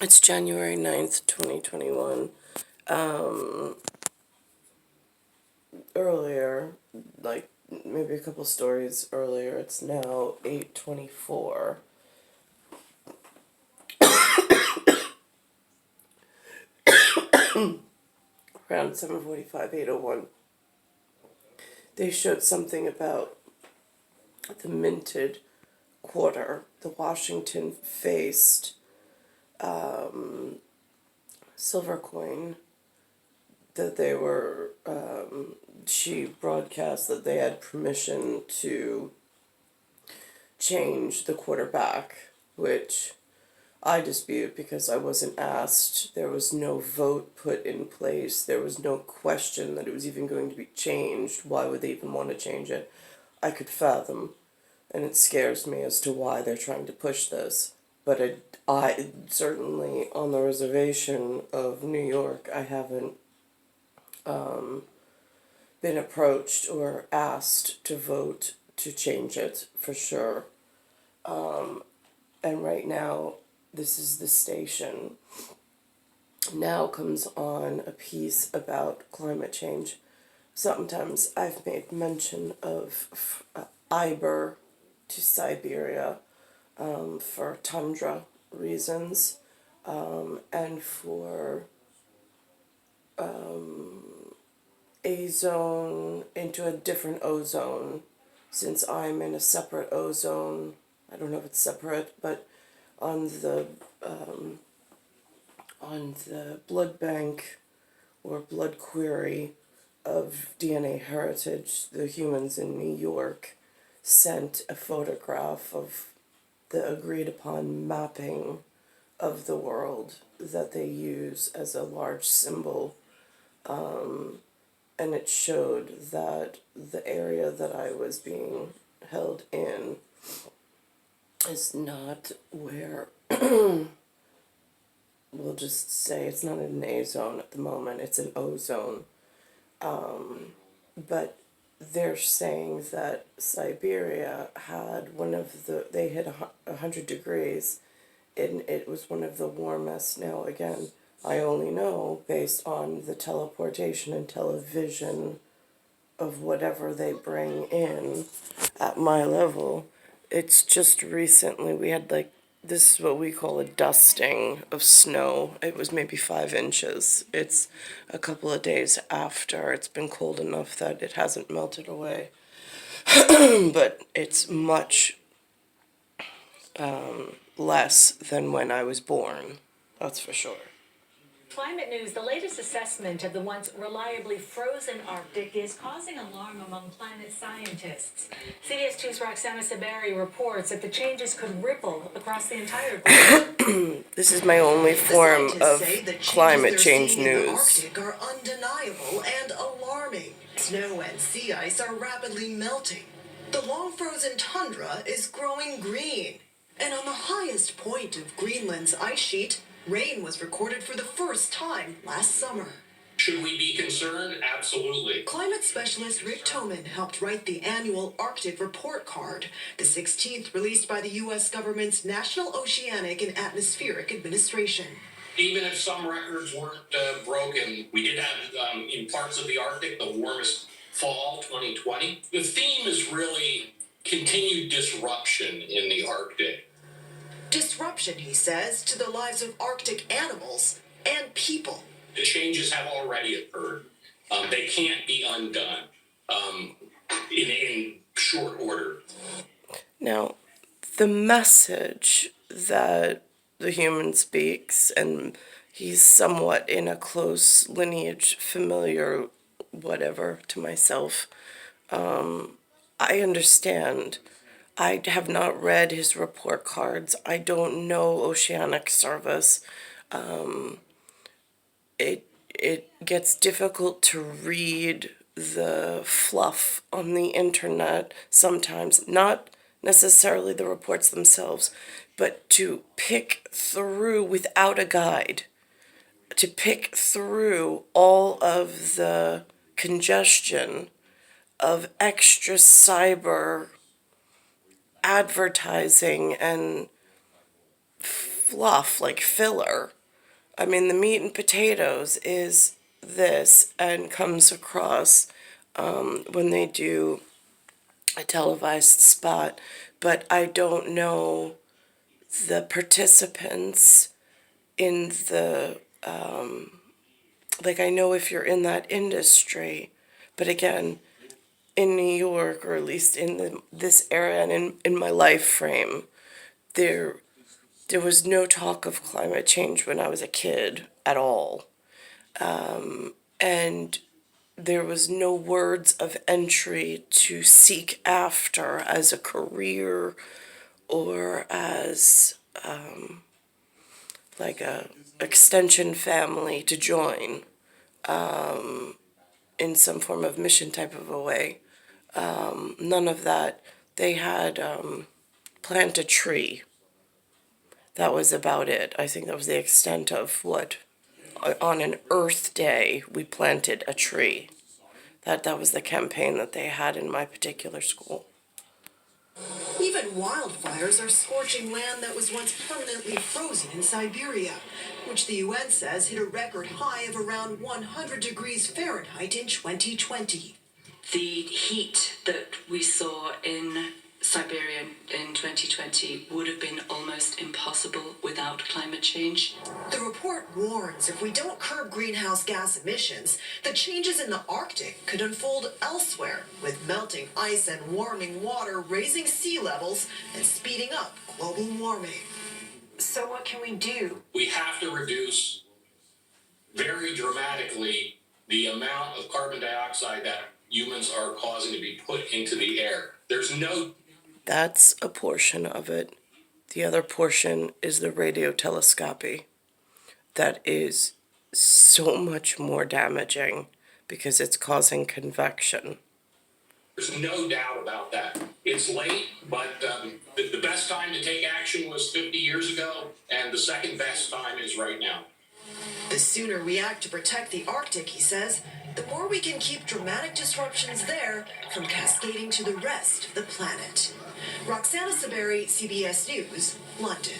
It's January 9th, 2021. Um, Earlier, like maybe a couple stories earlier, it's now 8:24. Around 7:45, 8:01. They showed something about the minted quarter, the Washington faced silver coin that they were, she broadcast that they had permission to change the quarterback, which I dispute because I wasn't asked. There was no vote put in place. There was no question that it was even going to be changed. Why would they even want to change it? I could fathom, and it scares me as to why they're trying to push this. But I certainly, on the reservation of New York, I haven't been approached or asked to vote to change it for sure. And right now, this is the station. Now comes on a piece about climate change. Sometimes I've made mention of Iber to Siberia for tundra reasons, and for ozone into a different ozone, since I'm in a separate ozone. I don't know if it's separate, but on the on the blood bank or blood query of DNA Heritage, the humans in New York sent a photograph of the agreed upon mapping of the world that they use as a large symbol. And it showed that the area that I was being held in is not where, we'll just say it's not an A zone at the moment, it's an O zone. But they're saying that Siberia had they hit 100 degrees, and it was one of the warmest. Now, again, I only know based on the teleportation and television of whatever they bring in at my level. It's just recently we had this is what we call a dusting of snow. It was maybe 5 inches. It's a couple of days after it's been cold enough that it hasn't melted away. But it's much less than when I was born. That's for sure. Climate news, the latest assessment of the once reliably frozen Arctic is causing alarm among climate scientists. CBS 2's Roxana Saberi reports that the changes could ripple across the entire globe. This is my only form of climate change news. The Arctic are undeniable and alarming. Snow and sea ice are rapidly melting. The long-frozen tundra is growing green. And on the highest point of Greenland's ice sheet, rain was recorded for the first time last summer. Should we be concerned? Absolutely. Climate specialist Rick Toman helped write the annual Arctic Report Card, the 16th released by the U.S. government's National Oceanic and Atmospheric Administration. Even if some records weren't broken, we did have, in parts of the Arctic, the warmest fall 2020. The theme is really continued disruption in the Arctic. Disruption, he says, to the lives of Arctic animals and people. The changes have already occurred. They can't be undone in short order. Now, the message that the human speaks, and he's somewhat in a close lineage, familiar, whatever, to myself, I understand. I have not read his report cards. I don't know Oceanic Service. It gets difficult to read the fluff on the internet sometimes, not necessarily the reports themselves, but to pick through without a guide, to pick through all of the congestion of extra cyber advertising and fluff, like filler. I mean, the meat and potatoes is this and comes across when they do a televised spot, but I don't know the participants in the, like, I know if you're in that industry, but again, in New York, or at least in this area and in my life frame, there there was no talk of climate change when I was a kid at all. And there was no words of entry to seek after as a career or as like a extension family to join in some form of mission type of a way. None of that. They had plant a tree. That was about it. I think that was the extent of what, on an Earth Day, we planted a tree. That was the campaign that they had in my particular school. Even wildfires are scorching land that was once permanently frozen in Siberia, which the UN says hit a record high of around 100 degrees Fahrenheit in 2020. The heat that we saw in Siberia in 2020 would have been almost impossible without climate change. The report warns if we don't curb greenhouse gas emissions, the changes in the Arctic could unfold elsewhere, with melting ice and warming water raising sea levels and speeding up global warming. So what can we do? We have to reduce very dramatically the amount of carbon dioxide that humans are causing to be put into the air. There's no... That's a portion of it. The other portion is the radio telescopy. That is so much more damaging because it's causing convection. There's no doubt about that. It's late, but the best time to take action was 50 years ago, and the second best time is right now. The sooner we act to protect the Arctic, he says, the more we can keep dramatic disruptions there from cascading to the rest of the planet. Roxana Saberi, CBS News, London.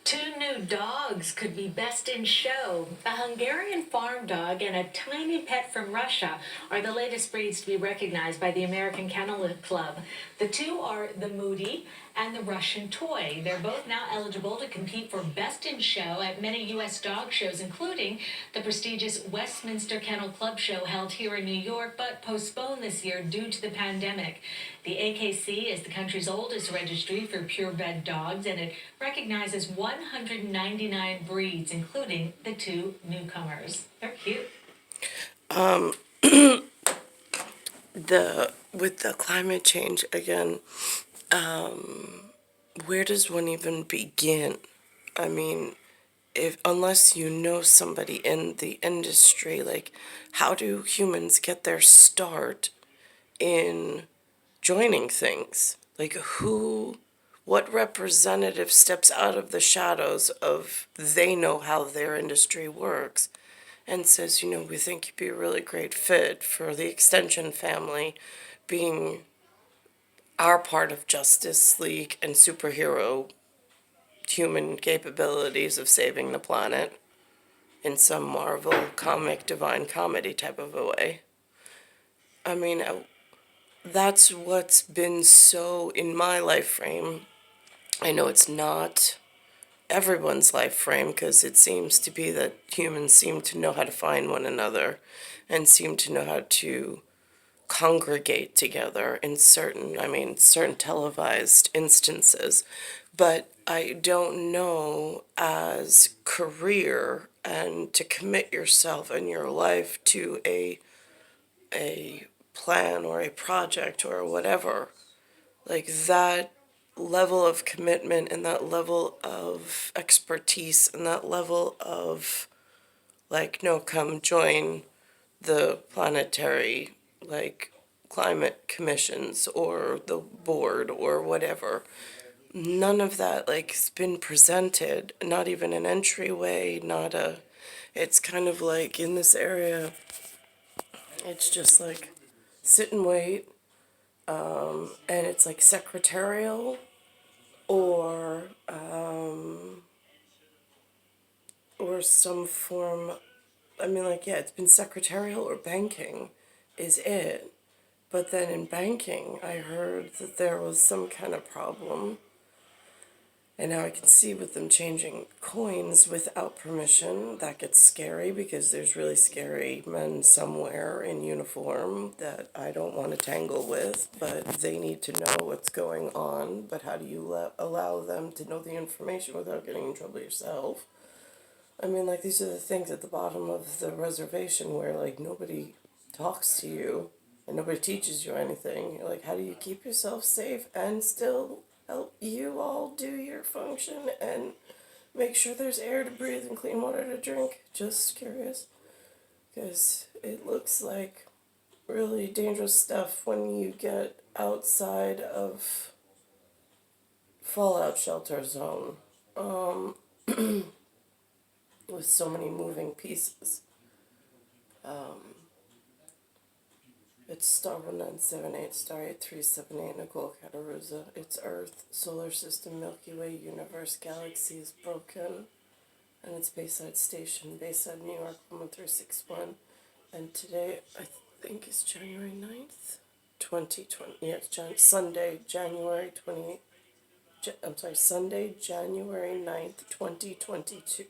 Two new dogs could be best in show. A Hungarian farm dog and a tiny pet from Russia are the latest breeds to be recognized by the American Kennel Club. The two are the Moody and the Russian Toy. They're both now eligible to compete for Best in Show at many U.S. dog shows, including the prestigious Westminster Kennel Club show held here in New York, but postponed this year due to the pandemic. The AKC is the country's oldest registry for purebred dogs, and it recognizes 199 breeds, including the two newcomers. They're cute. With the climate change again, where does one even begin? I mean, unless you know somebody in the industry, like, how do humans get their start in joining things? Like, what representative steps out of the shadows of they know how their industry works and says, we think you'd be a really great fit for the extension family, being our part of Justice League and superhero human capabilities of saving the planet in some Marvel comic divine comedy type of a way. I mean, that's what's been so in my life frame. I know it's not everyone's life frame, because it seems to be that humans seem to know how to find one another and seem to know how to congregate together in certain televised instances. But I don't know, as career and to commit yourself and your life to a plan or a project or whatever, like that level of commitment and that level of expertise and that level of, like, no, come join the planetary, like, climate commissions or the board or whatever. None of that, like, has been presented, not even an entryway, it's kind of like in this area, it's just like sit and wait, and it's like secretarial, or some form. I mean, like, yeah, it's been secretarial or banking is it. But then in banking, I heard that there was some kind of problem. And now I can see with them changing coins without permission, that gets scary because there's really scary men somewhere in uniform that I don't want to tangle with, but they need to know what's going on. But how do you allow them to know the information without getting in trouble yourself? I mean, like, these are the things at the bottom of the reservation where, like, nobody talks to you and nobody teaches you anything. You're like, how do you keep yourself safe and still help you all do your function and make sure there's air to breathe and clean water to drink? Just curious. Because it looks like really dangerous stuff when you get outside of fallout shelter zone. With so many moving pieces. It's star 1978, star 8378, Nicole Cataruza. It's Earth, solar system, Milky Way, universe, galaxy is broken. And it's Bayside Station, Bayside, New York, 11361. And today, I think is January 9th, 2020. Yeah, it's Sunday, January 28th. Sunday, January 9th, 2022.